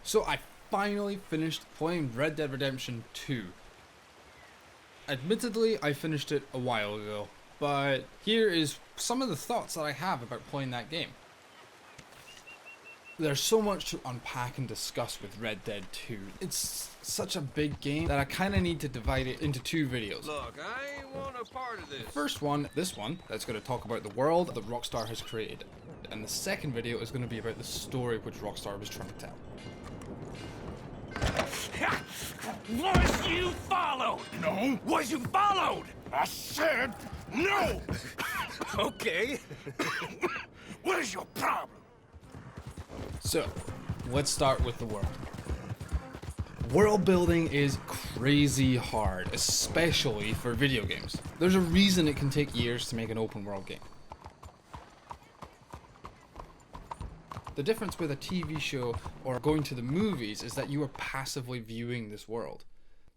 So I finally finished playing Red Dead Redemption 2. Admittedly, I finished it a while ago, but here is some of the thoughts that I have about playing that game. There's so much to unpack and discuss with Red Dead 2. It's such a big game that I kind of need to divide it into two videos. Look, I ain't want a part of this. The first one, this one, that's going to talk about the world that Rockstar has created. And the second video is going to be about the story which Rockstar was trying to tell. Was you followed? No. Was you followed? I said no. Okay. What is your problem? So, let's start with the world. World building is crazy hard, especially for video games. There's a reason it can take years to make an open world game. The difference with a TV show or going to the movies is that you are passively viewing this world.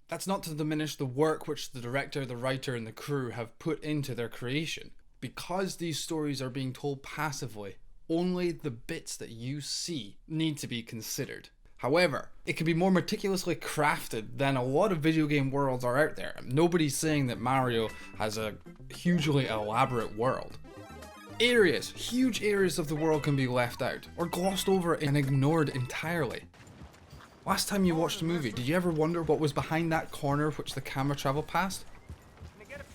That's not to diminish the work which the director, the writer, and the crew have put into their creation. Because these stories are being told passively, only the bits that you see need to be considered. However, it can be more meticulously crafted than a lot of video game worlds are out there. Nobody's saying that Mario has a hugely elaborate world. Areas, huge areas of the world can be left out, or glossed over and ignored entirely. Last time you watched a movie, did you ever wonder what was behind that corner which the camera traveled past?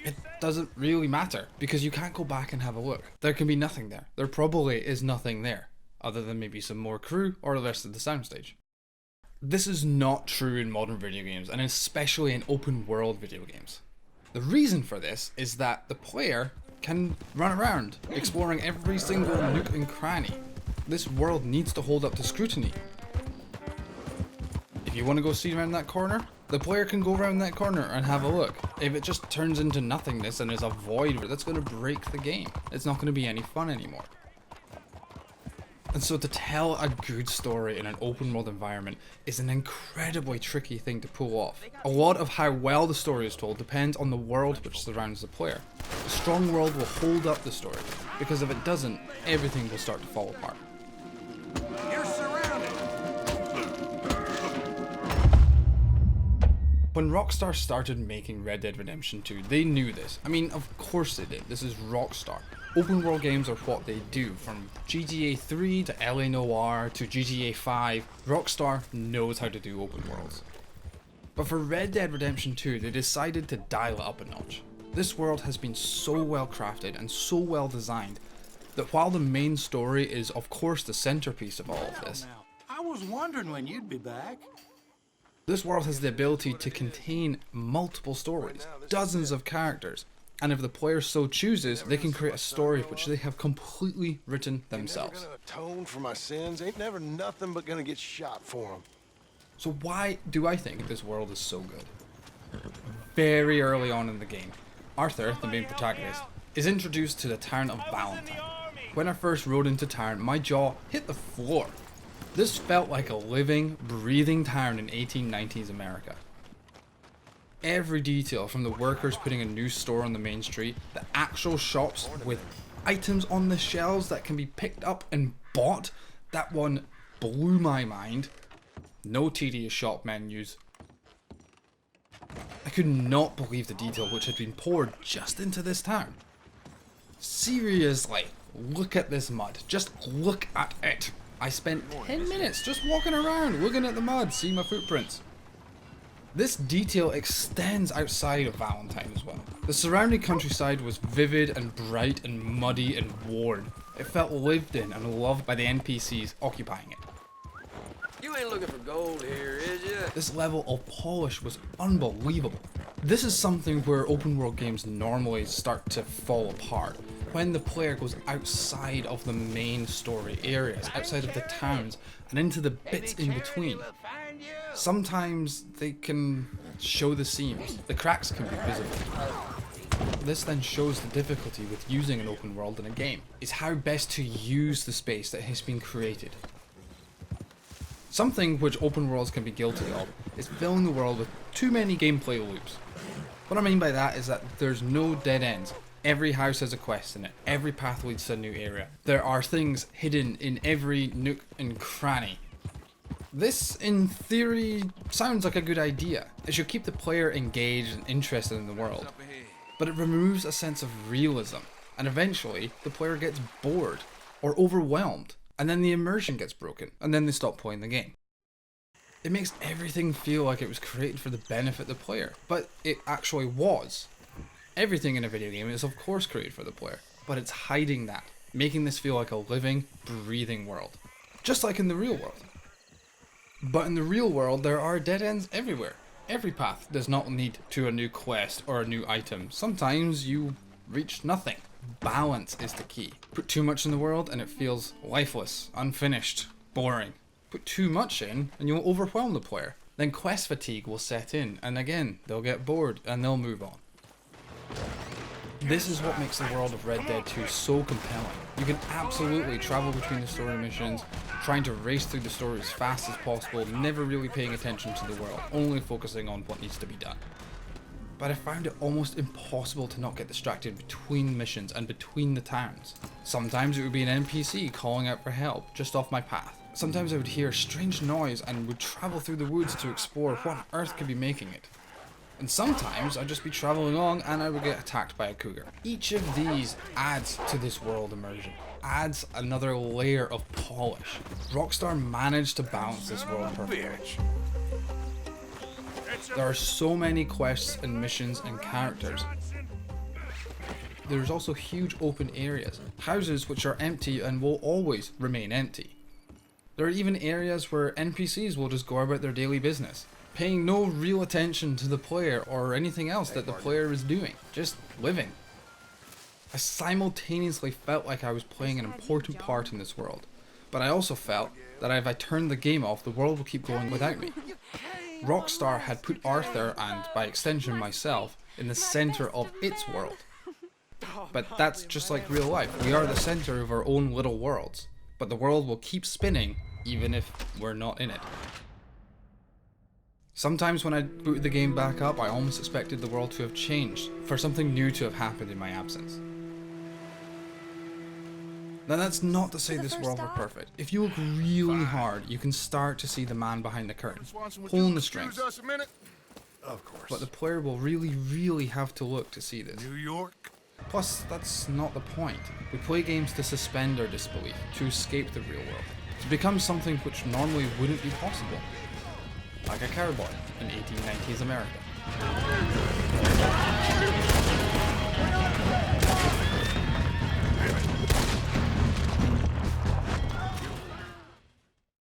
It doesn't really matter, because you can't go back and have a look. There can be nothing there. There probably is nothing there, other than maybe some more crew or the rest of the soundstage. This is not true in modern video games, and especially in open world video games. The reason for this is that the player can run around, exploring every single nook and cranny. This world needs to hold up to scrutiny. If you want to go see around that corner, the player can go around that corner and have a look. If it just turns into nothingness and is a void, that's going to break the game. It's not going to be any fun anymore. And so to tell a good story in an open world environment is an incredibly tricky thing to pull off. A lot of how well the story is told depends on the world which surrounds the player. A strong world will hold up the story, because if it doesn't, everything will start to fall apart. You're surrounded. When Rockstar started making Red Dead Redemption 2, they knew this. I mean, of course they did. This is Rockstar. Open world games are what they do. From GTA 3 to LA Noire to GTA 5, Rockstar knows how to do open worlds. But for Red Dead Redemption 2, they decided to dial it up a notch. This world has been so well crafted and so well designed that while the main story is of course the centerpiece of all of this, I was wondering when you'd be back. this world has the ability to contain multiple stories, dozens of characters, and if the player so chooses, they can create a story which they have completely written themselves. Never gonna atone for my sins. Ain't never nothing but gonna get shot for them. So why do I think this world is so good? Very early on in the game, Arthur, the main protagonist, is introduced to the town of Valentine. When I first rode into town, my jaw hit the floor. This felt like a living, breathing town in 1890s America. Every detail, from the workers putting a new store on the main street, the actual shops with items on the shelves that can be picked up and bought, that one blew my mind. No tedious shop menus. I could not believe the detail which had been poured just into this town. Seriously, look at this mud. Just look at it. I spent 10 minutes just walking around, looking at the mud, seeing my footprints. This detail extends outside of Valentine as well. The surrounding countryside was vivid and bright and muddy and worn. It felt lived in and loved by the NPCs occupying it. You ain't looking for gold here, is ya? This level of polish was unbelievable. This is something where open world games normally start to fall apart. When the player goes outside of the main story areas, outside of the towns, and into the bits in between. Sometimes they can show the seams, the cracks can be visible. This then shows the difficulty with using an open world in a game, is how best to use the space that has been created. Something which open worlds can be guilty of is filling the world with too many gameplay loops. What I mean by that is that there's no dead ends. Every house has a quest in it. Every path leads to a new area. There are things hidden in every nook and cranny. This, in theory, sounds like a good idea. It should keep the player engaged and interested in the world. But it removes a sense of realism, and eventually the player gets bored or overwhelmed, and then the immersion gets broken, and then they stop playing the game. It makes everything feel like it was created for the benefit of the player, but it actually was. Everything in a video game is of course created for the player, but it's hiding that, making this feel like a living, breathing world. Just like in the real world. But in the real world, there are dead ends everywhere. Every path does not lead to a new quest or a new item. Sometimes you reach nothing. Balance is the key. Put too much in the world and it feels lifeless, unfinished, boring. Put too much in and you'll overwhelm the player. Then quest fatigue will set in, and again, they'll get bored and they'll move on. This is what makes the world of Red Dead 2 so compelling. You can absolutely travel between the story missions, trying to race through the story as fast as possible, never really paying attention to the world, only focusing on what needs to be done. But I found it almost impossible to not get distracted between missions and between the towns. Sometimes it would be an NPC calling out for help just off my path. Sometimes I would hear a strange noise and would travel through the woods to explore what on earth could be making it. And sometimes I'd just be traveling along and I would get attacked by a cougar. Each of these adds to this world immersion, adds another layer of polish. Rockstar managed to balance this world perfectly. There are so many quests and missions and characters. There's also huge open areas, houses which are empty and will always remain empty. There are even areas where NPCs will just go about their daily business, paying no real attention to the player or anything else that the player is doing, just living. I simultaneously felt like I was playing an important part in this world, but I also felt that if I turned the game off, the world would keep going without me. Rockstar had put Arthur, and by extension myself, in the center of its world. But that's just like real life. We are the center of our own little worlds, but the world will keep spinning even if we're not in it. Sometimes when I booted the game back up, I almost expected the world to have changed, for something new to have happened in my absence. Now that's not to say this world were perfect. If you look really hard, you can start to see the man behind the curtain, pulling the strings. Of course. But the player will really have to look to see this. New York? Plus, that's not the point. We play games to suspend our disbelief, to escape the real world, to become something which normally wouldn't be possible. Like a cowboy in 1890s America.